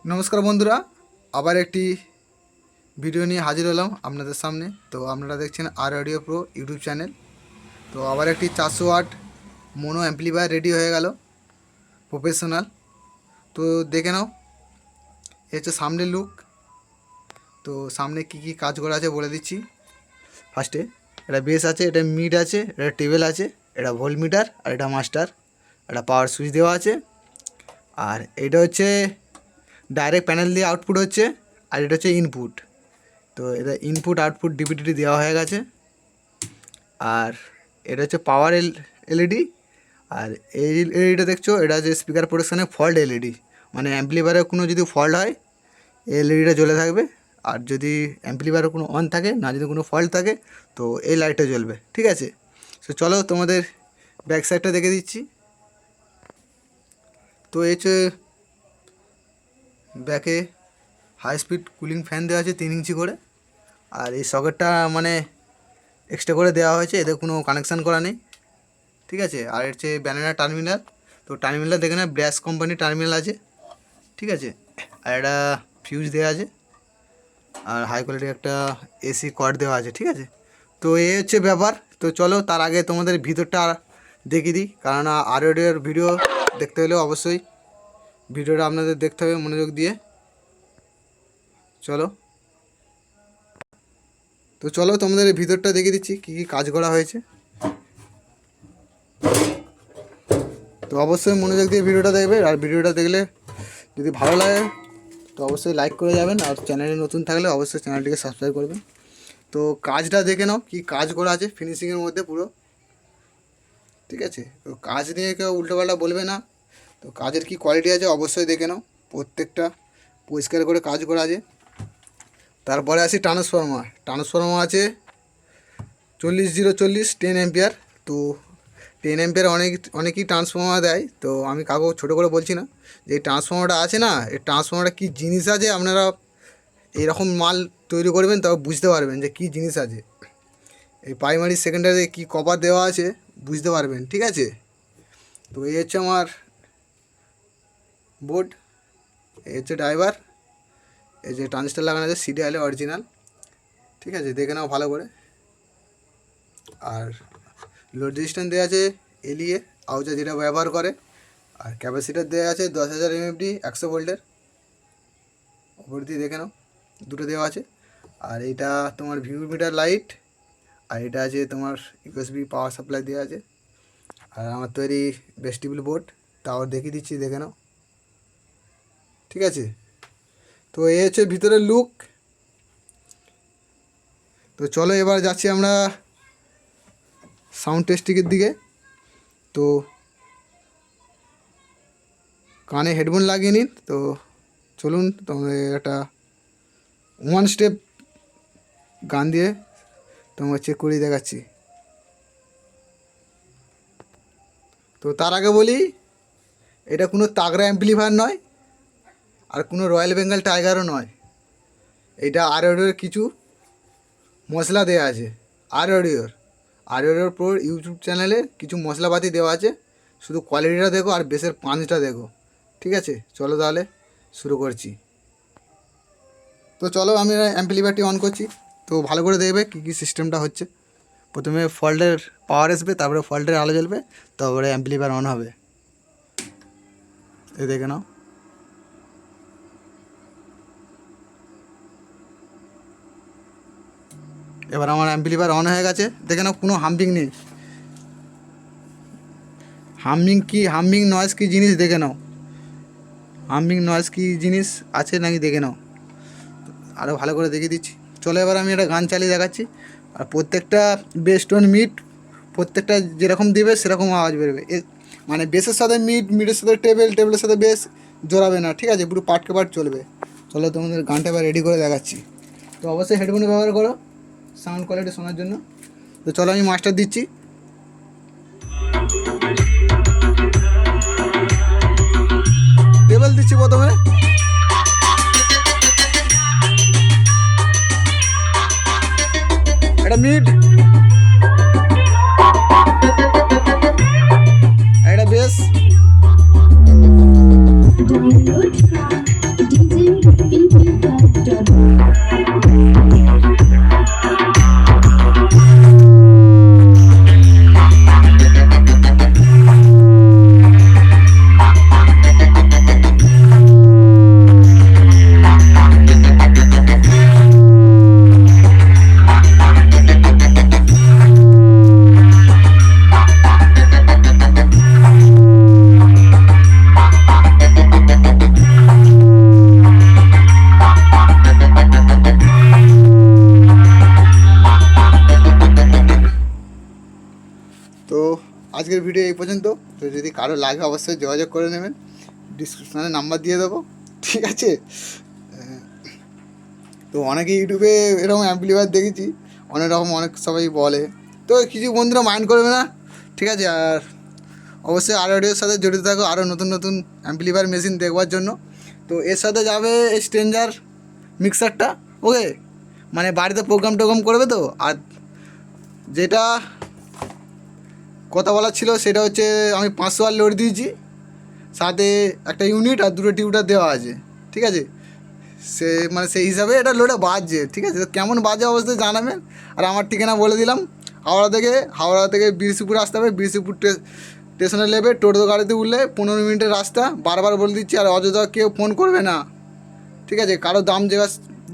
নমস্কার বন্ধুরা, আবার একটি ভিডিও নিয়ে হাজির হলাম আপনাদের সামনে। তো আপনারা দেখছেন আর অডিও প্রো ইউটিউব চ্যানেল। তো আবার একটি 400 ওয়াট মোনো অ্যাম্পলিফায়ার রেডি হয়ে গেল, প্রফেশনাল। তো দেখে নাও, এ হচ্ছে সামনের লুক। তো সামনে কি কি কাজ করা আছে বলে দিচ্ছি। ফার্স্টে এটা বেস আছে, এটা মিড আছে, এটা টেবিল আছে, এটা ভোল্ট মিটার, আর এটা মাস্টার, এটা পাওয়ার সুইচ দেওয়া আছে। আর এটা হচ্ছে ডাইরেক্ট প্যানেল দিয়ে আউটপুট হচ্ছে, আর এটা হচ্ছে ইনপুট। তো এটা ইনপুট আউটপুট ডিভিডিটি দেওয়া হয়ে গেছে। আর এটা হচ্ছে পাওয়ার এলইডি। আর এই এলইডিটা দেখছো, এটা যে স্পিকার প্রোটেকশানে ফল্ট এলইডি, মানে অ্যাম্পলিফায়ারে কোনো যদি ফল্ট হয় এই এলইডিটা জ্বলে থাকবে। আর যদি অ্যাম্পলিফায়ারে কোনো অন থাকে না, যদি কোনো ফল্ট থাকে তো এই লাইটটা জ্বলবে, ঠিক আছে। তো চলো তোমাদের ব্যাক সাইডটা দেখে দিচ্ছি। তো এই হচ্ছে ব্যাকে হাই স্পিড কুলিং ফ্যান দেওয়া আছে 3 ইঞ্চি করে। আর এই সকেটটা মানে এক্সট্রা করে দেওয়া হয়েছে, এদের কোনো কানেকশান করা নেই, ঠিক আছে। আর হচ্ছে ব্যানানা টার্মিনাল। তো টার্মিনাল দেখে না, ব্র্যাশ কোম্পানির টার্মিনাল আছে, ঠিক আছে। আর একটা ফিউজ দেওয়া আছে, আর হাই কোয়ালিটির একটা এসি কর্ড দেওয়া আছে, ঠিক আছে। তো এই হচ্ছে ব্যাপার। তো চলো তার আগে তোমাদের ভিতরটা দেখিয়ে দিই, কারণ আরওডিওর ভিডিও দেখতে হলে অবশ্যই ভিডিওটা আপনাদের দেখতে হবে মনোযোগ দিয়ে। চলো তো চলো তোমাদের ভিতরটা দেখিয়ে দিচ্ছি কী কী কাজ করা হয়েছে। তো অবশ্যই মনোযোগ দিয়ে ভিডিওটা দেখবে, আর ভিডিওটা দেখলে যদি ভালো লাগে তো অবশ্যই লাইক করে যাবেন, আর চ্যানেলে নতুন থাকলে অবশ্যই চ্যানেলটিকে সাবস্ক্রাইব করবেন। তো কাজটা দেখে নাও কী কাজ করা আছে ফিনিশিংয়ের মধ্যে পুরো, ঠিক আছে। তো কাজ নিয়ে কেউ উল্টোপাল্টা বলবে না। তো কাজের কি কোয়ালিটি আছে অবশ্যই দেখে নাও, প্রত্যেকটা পরিষ্কার করে কাজ করা আছে। তারপরে আসি ট্রান্সফর্মার আছে 40-040 10 অ্যাম্পিয়ার। তো 10 অ্যাম্পিয়ার অনেকই ট্রান্সফর্মার দেয়, তো আমি কাউকে ছোটো করে বলছি না। যে এই ট্রান্সফর্মারটা আছে না, এই ট্রান্সফর্মারটা কী জিনিস আছে, আপনারা এইরকম মাল তৈরি করবেন তবে বুঝতে পারবেন যে কী জিনিস আছে। এই প্রাইমারি সেকেন্ডারি কী কপার দেওয়া আছে বুঝতে পারবেন, ঠিক আছে। তো এই হচ্ছে আমার বোর্ড, এই হচ্ছে ড্রাইভার, এই যে ট্রানজিস্টার লাগানো আছে সিডিআইএল অরিজিনাল, ঠিক আছে, দেখে নাও ভালো করে। আর লোড রেজিস্ট্যান্স দেওয়া আছে এলইএ আউজা, যেটা ব্যবহার করে। আর ক্যাপাসিটার দেওয়া আছে 10,000 এমএফডি 100 ভোল্টের, ওপর দিয়ে দেখে নাও দুটো দেওয়া আছে। আর এইটা তোমার ভিউ মিটার লাইট, আর এটা আছে তোমার ইউএসবি পাওয়ার সাপ্লাই দেওয়া আছে। আর আমার তৈরি ভেস্টিবল বোর্ড, তাও দেখিয়ে দিচ্ছি, দেখে নাও, ঠিক আছে। তো এই হচ্ছে ভিতরের লুক। তো চলো এবার যাচ্ছি আমরা সাউন্ড টেস্টিংয়ের দিকে। তো কানে হেডফোন লাগিয়ে নিন। তো চলুন তোমাদের একটা 1 স্টেপ গান দিয়ে তোমার চেক করে দেখাচ্ছি। তো তার আগে বলি, এটা কোনো তাগড়া অ্যাম্পলিফায়ার নয়, আর কোনো রয়্যাল বেঙ্গল টাইগারও নয়। এটা আরওডিওর কিছু মশলা দেওয়া আছে, আরওডিওর প্রো ইউটিউব চ্যানেলে কিছু মশলাপাতি দেওয়া আছে। শুধু কোয়ালিটিটা দেখো আর বেসের পাঞ্চটা দেখো, ঠিক আছে। চলো তাহলে শুরু করছি। তো চলো আমি অ্যাম্পলিফায়ারটি অন করছি। তো ভালো করে দেখবে কী কী সিস্টেমটা হচ্ছে। প্রথমে ফল্টের পাওয়ার আসবে, তারপরে ফল্টের আলো জ্বলবে, তারপরে অ্যাম্পলিফায়ার অন হবে। এই দেখে নাও। এবার আমার অ্যাম্পলিফায়ার অন হয়ে গেছে, দেখে নাও কোনো হাম্পিং নেই। হামিং নয়েজ কী জিনিস দেখে নাও, হামিং নয়েজ কী জিনিস আছে নাকি দেখে নাও। আরও ভালো করে দেখিয়ে দিচ্ছি। চলো এবার আমি একটা গান চালিয়ে দেখাচ্ছি। আর প্রত্যেকটা বেস টোন মিড, প্রত্যেকটা যেরকম দেবে সেরকম আওয়াজ বেরোবে। মানে বেসের সাথে মিডের সাথে টেবিলের সাথে বেস জোড়াবে না, ঠিক আছে, পুরো পার্টকে পার্ট চলবে। চলো তোমাদের গানটা এবার রেডি করে দেখাচ্ছি। তো অবশ্যই হেডফোন ব্যবহার করো সাউন্ড কোয়ালিটি শোনার জন্য। তো চলো আমি মাস্টার দিচ্ছি। টেবিল দিচ্ছি প্রথমে, এটা মিড, এটা বেস, কারো লাগে অবশ্যই যোগাযোগ করে নেবেন, ডিসক্রিপশানে নাম্বার দিয়ে দেবো, ঠিক আছে। তো অনেকে ইউটিউবে এরকম অ্যাম্পলিফায়ার দেখেছি, অনেক রকম অনেক সবাই বলে, তো কিছু বন্ধুরা মাইন্ড করবে না, ঠিক আছে। আর অবশ্যই আর অডিওর সাথে জড়িত থাকো আরও নতুন নতুন অ্যাম্পলিফায়ার মেশিন দেখবার জন্য। তো এর সাথে যাবে এই স্ট্রেঞ্জার মিক্সারটা, ওকে, মানে বাড়িতে প্রোগ্রাম টোগ্রাম করবে তো। আর যেটা কথা বলার ছিল সেটা হচ্ছে আমি 500 আর লোড দিয়েছি, সাথে একটা ইউনিট আর দুটো টিউটার দেওয়া আছে, ঠিক আছে। সে মানে সেই হিসাবে এটা লোডে বাজছে, ঠিক আছে। তো কেমন বাজে অবশ্যই জানাবেন। আর আমার ঠিকানা বলে দিলাম, হাওড়া থেকে বিরসিপুর আসতে হবে, বিরসিপুর স্টেশনে নেবে, টোটো গাড়িতে উঠলে 15 মিনিটের রাস্তা, বারবার বলে দিচ্ছি। আর অযথা কেউ ফোন করবে না, ঠিক আছে। কারো দাম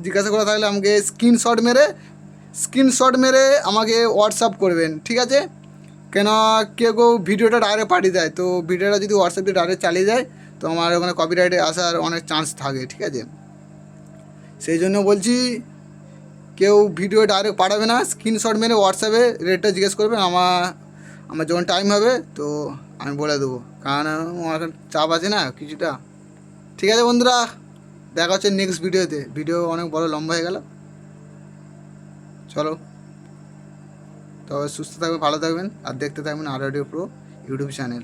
জিজ্ঞাসা করা থাকলে আমাকে স্ক্রিনশট মেরে আমাকে হোয়াটসঅ্যাপ করবেন, ঠিক আছে। কেন কেউ ভিডিওটা ডাইরেক্ট পাঠিয়ে দেয়, তো ভিডিওটা যদি হোয়াটসঅ্যাপ দিয়ে ডাইরেক্ট চালিয়ে যায় তো আমার ওখানে কপিরাইটে আসার অনেক চান্স থাকে, ঠিক আছে। সেই জন্য বলছি কেউ ভিডিও ডাইরেক্ট পাঠাবে না, স্ক্রিনশট মেরে হোয়াটসঅ্যাপে রেটটা জিজ্ঞেস করবেন। আমার যখন টাইম হবে তো আমি বলে দেবো, কারণ আমার চাপ আছে না কিছুটা, ঠিক আছে বন্ধুরা। দেখা হচ্ছে নেক্সট ভিডিওতে। ভিডিও অনেক বড় লম্বা হয়ে গেল, চলো। তবে সুস্থ থাকবেন, ভালো থাকবেন, আর দেখতে থাকবেন আর অডিও প্রো ইউটিউব চ্যানেল।